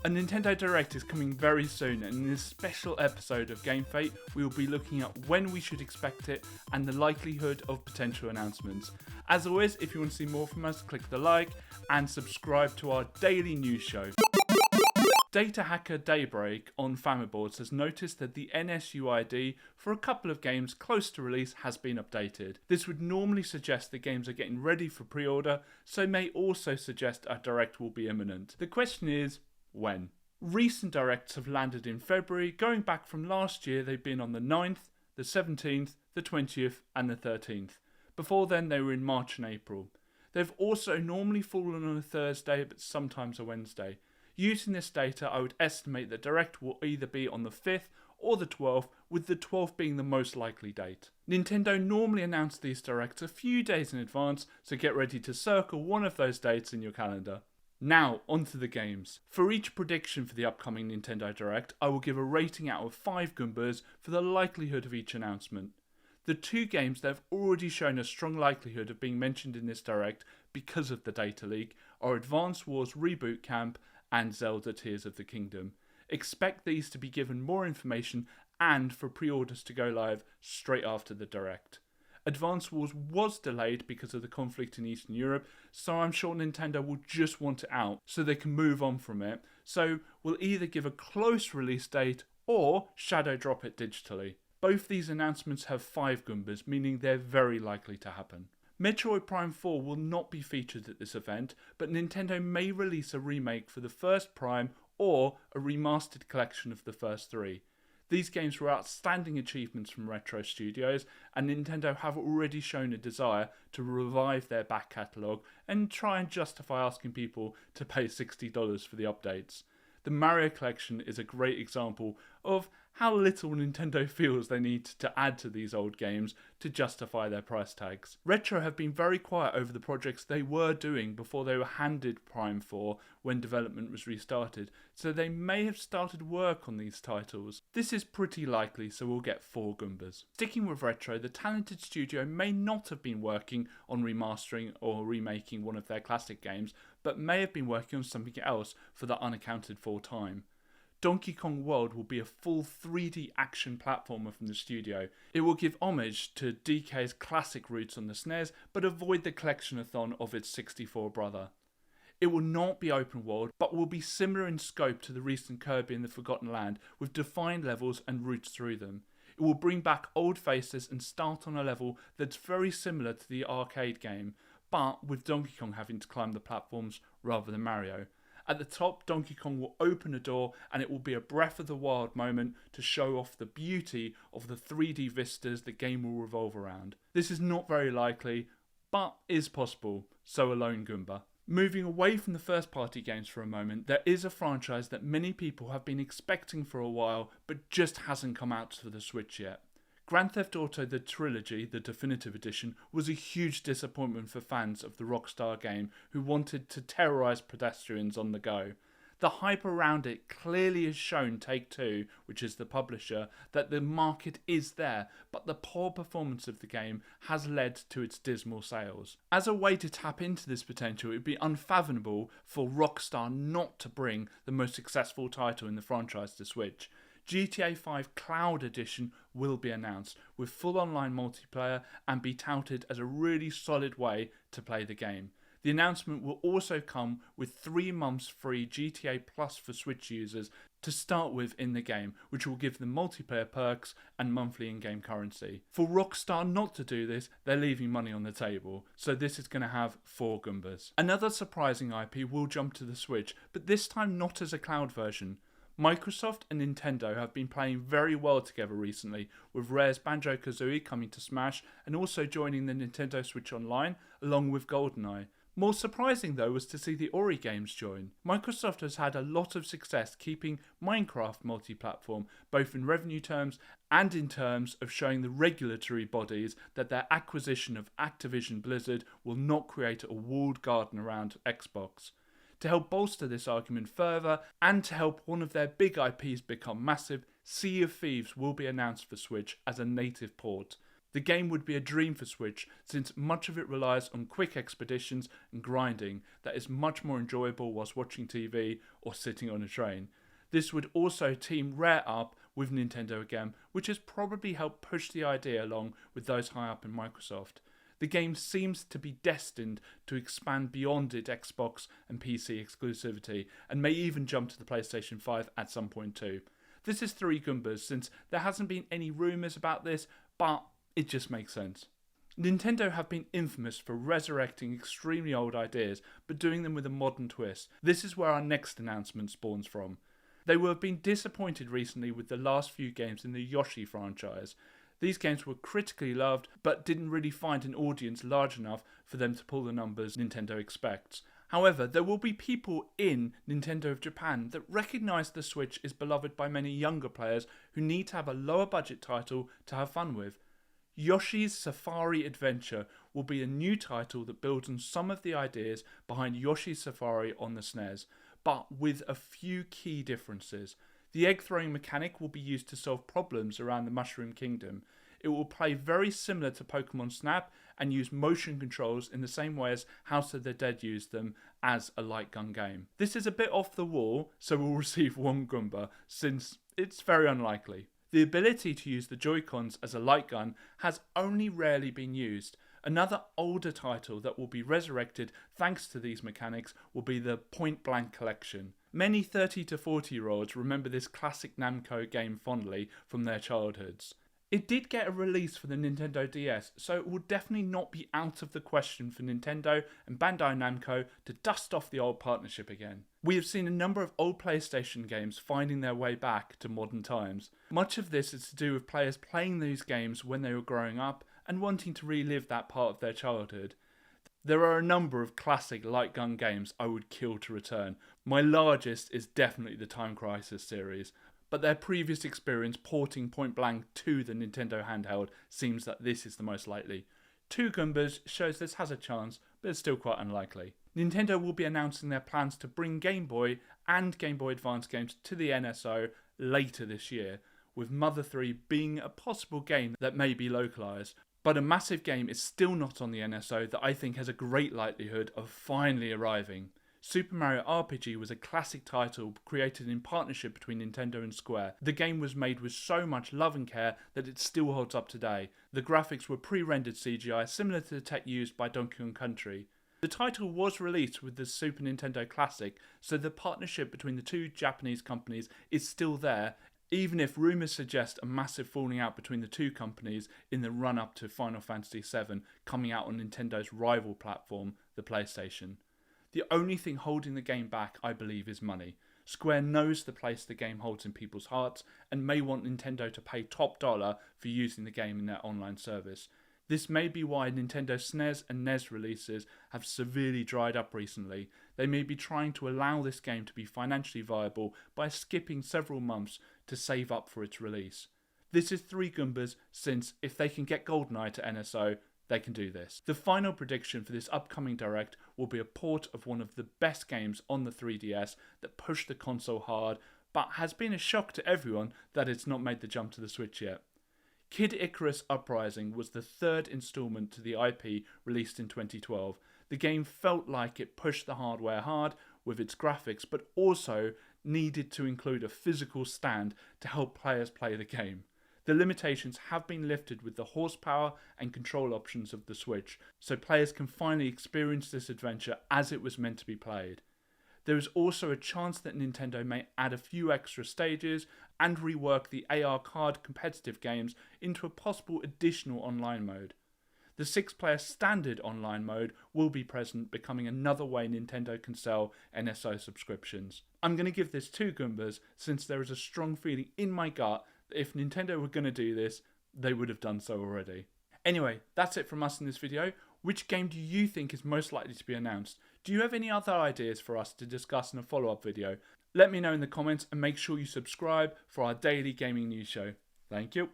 A Nintendo Direct is coming very soon, and in this special episode of GameF8 we will be looking at when we should expect it and the likelihood of potential announcements. As always, if you want to see more from us, click the like and subscribe to our daily news show. Data hacker Daybreak on Famiboards has noticed that the NSUID for a couple of games close to release has been updated. This would normally suggest the games are getting ready for pre-order, so may also suggest a Direct will be imminent. The question is, when? Recent Directs have landed in February. Going back from last year, they've been on the 9th, the 17th, the 20th and the 13th. Before then they were in March and April. They've also normally fallen on a Thursday but sometimes a Wednesday. Using this data, I would estimate that Direct will either be on the 5th or the 12th, with the 12th being the most likely date. Nintendo normally announce these Directs a few days in advance, so get ready to circle one of those dates in your calendar. Now, onto the games. For each prediction for the upcoming Nintendo Direct, I will give a rating out of 5 Goombas for the likelihood of each announcement. The 2 games that have already shown a strong likelihood of being mentioned in this Direct because of the data leak are Advance Wars Reboot Camp and Zelda Tears of the Kingdom. Expect these to be given more information and for pre-orders to go live straight after the Direct. Advance Wars was delayed because of the conflict in Eastern Europe, so I'm sure Nintendo will just want it out so they can move on from it, so we'll either give a close release date or shadow drop it digitally. Both these announcements have 5 Goombas, meaning they're very likely to happen. Metroid Prime 4 will not be featured at this event, but Nintendo may release a remake for the first Prime or a remastered collection of the first 3. These games were outstanding achievements from Retro Studios, and Nintendo have already shown a desire to revive their back catalogue and try and justify asking people to pay $60 for the updates. The Mario Collection is a great example of how little Nintendo feels they need to add to these old games to justify their price tags. Retro have been very quiet over the projects they were doing before they were handed Prime 4 when development was restarted, so they may have started work on these titles. This is pretty likely, so we'll get 4 Goombas. Sticking with Retro, the talented studio may not have been working on remastering or remaking one of their classic games, but may have been working on something else for the unaccounted for time. Donkey Kong World will be a full 3D action platformer from the studio. It will give homage to DK's classic roots on the SNES, but avoid the collection-a-thon of its 64 brother. It will not be open world, but will be similar in scope to the recent Kirby and the Forgotten Land, with defined levels and routes through them. It will bring back old faces and start on a level that's very similar to the arcade game, but with Donkey Kong having to climb the platforms rather than Mario. At the top, Donkey Kong will open a door and it will be a Breath of the Wild moment to show off the beauty of the 3D vistas the game will revolve around. This is not very likely, but is possible, so a lone Goomba. Moving away from the first party games for a moment, there is a franchise that many people have been expecting for a while, but just hasn't come out to the Switch yet. Grand Theft Auto The Trilogy, the definitive edition, was a huge disappointment for fans of the Rockstar game who wanted to terrorise pedestrians on the go. The hype around it clearly has shown Take-Two, which is the publisher, that the market is there, but the poor performance of the game has led to its dismal sales. As a way to tap into this potential, it would be unfathomable for Rockstar not to bring the most successful title in the franchise to Switch. GTA 5 Cloud Edition will be announced, with full online multiplayer and be touted as a really solid way to play the game. The announcement will also come with 3 months free GTA Plus for Switch users to start with in the game, which will give them multiplayer perks and monthly in-game currency. For Rockstar not to do this, they're leaving money on the table, so this is going to have 4 Goombas. Another surprising IP will jump to the Switch, but this time not as a cloud version. Microsoft and Nintendo have been playing very well together recently, with Rare's Banjo-Kazooie coming to Smash and also joining the Nintendo Switch Online along with GoldenEye. More surprising though was to see the Ori games join. Microsoft has had a lot of success keeping Minecraft multi-platform, both in revenue terms and in terms of showing the regulatory bodies that their acquisition of Activision Blizzard will not create a walled garden around Xbox. To help bolster this argument further, and to help one of their big IPs become massive, Sea of Thieves will be announced for Switch as a native port. The game would be a dream for Switch since much of it relies on quick expeditions and grinding that is much more enjoyable whilst watching TV or sitting on a train. This would also team Rare up with Nintendo again, which has probably helped push the idea along with those high up in Microsoft. The game seems to be destined to expand beyond its Xbox and PC exclusivity and may even jump to the PlayStation 5 at some point too. This is 3 Goombas since there hasn't been any rumours about this, but it just makes sense. Nintendo have been infamous for resurrecting extremely old ideas, but doing them with a modern twist. This is where our next announcement spawns from. They have been disappointed recently with the last few games in the Yoshi franchise. These games were critically loved, but didn't really find an audience large enough for them to pull the numbers Nintendo expects. However, there will be people in Nintendo of Japan that recognise the Switch is beloved by many younger players who need to have a lower budget title to have fun with. Yoshi's Safari Adventure will be a new title that builds on some of the ideas behind Yoshi's Safari on the SNES, but with a few key differences. The egg throwing mechanic will be used to solve problems around the Mushroom Kingdom. It will play very similar to Pokemon Snap and use motion controls in the same way as House of the Dead used them as a light gun game. This is a bit off the wall, so we'll receive 1 Goomba, since it's very unlikely. The ability to use the Joy-Cons as a light gun has only rarely been used. Another older title that will be resurrected thanks to these mechanics will be the Point Blank Collection. Many 30 to 40 year olds remember this classic Namco game fondly from their childhoods. It did get a release for the Nintendo DS, so it will definitely not be out of the question for Nintendo and Bandai Namco to dust off the old partnership again. We have seen a number of old PlayStation games finding their way back to modern times. Much of this is to do with players playing these games when they were growing up and wanting to relive that part of their childhood. There are a number of classic light gun games I would kill to return. My largest is definitely the Time Crisis series, but their previous experience porting Point Blank to the Nintendo handheld seems that this is the most likely. 2 Goombas shows this has a chance, but it's still quite unlikely. Nintendo will be announcing their plans to bring Game Boy and Game Boy Advance games to the NSO later this year, with Mother 3 being a possible game that may be localised. But a massive game is still not on the NSO that I think has a great likelihood of finally arriving. Super Mario RPG was a classic title created in partnership between Nintendo and Square. The game was made with so much love and care that it still holds up today. The graphics were pre-rendered CGI similar to the tech used by Donkey Kong Country. The title was released with the Super Nintendo Classic, so the partnership between the 2 Japanese companies is still there, even if rumours suggest a massive falling out between the 2 companies in the run-up to Final Fantasy VII coming out on Nintendo's rival platform, the PlayStation. The only thing holding the game back, I believe, is money. Square knows the place the game holds in people's hearts and may want Nintendo to pay top dollar for using the game in their online service. This may be why Nintendo SNES and NES releases have severely dried up recently. They may be trying to allow this game to be financially viable by skipping several months to save up for its release. This is 3 Goombas since if they can get GoldenEye to NSO, they can do this. The final prediction for this upcoming Direct will be a port of one of the best games on the 3DS that pushed the console hard, but has been a shock to everyone that it's not made the jump to the Switch yet. Kid Icarus Uprising was the 3rd instalment to the IP released in 2012. The game felt like it pushed the hardware hard with its graphics, but also needed to include a physical stand to help players play the game. The limitations have been lifted with the horsepower and control options of the Switch, so players can finally experience this adventure as it was meant to be played. There is also a chance that Nintendo may add a few extra stages and rework the AR card competitive games into a possible additional online mode. The 6-player standard online mode will be present, becoming another way Nintendo can sell NSO subscriptions. I'm going to give this 2 Goombas since there is a strong feeling in my gut that if Nintendo were going to do this, they would have done so already. Anyway, that's it from us in this video. Which game do you think is most likely to be announced? Do you have any other ideas for us to discuss in a follow-up video? Let me know in the comments and make sure you subscribe for our daily gaming news show. Thank you.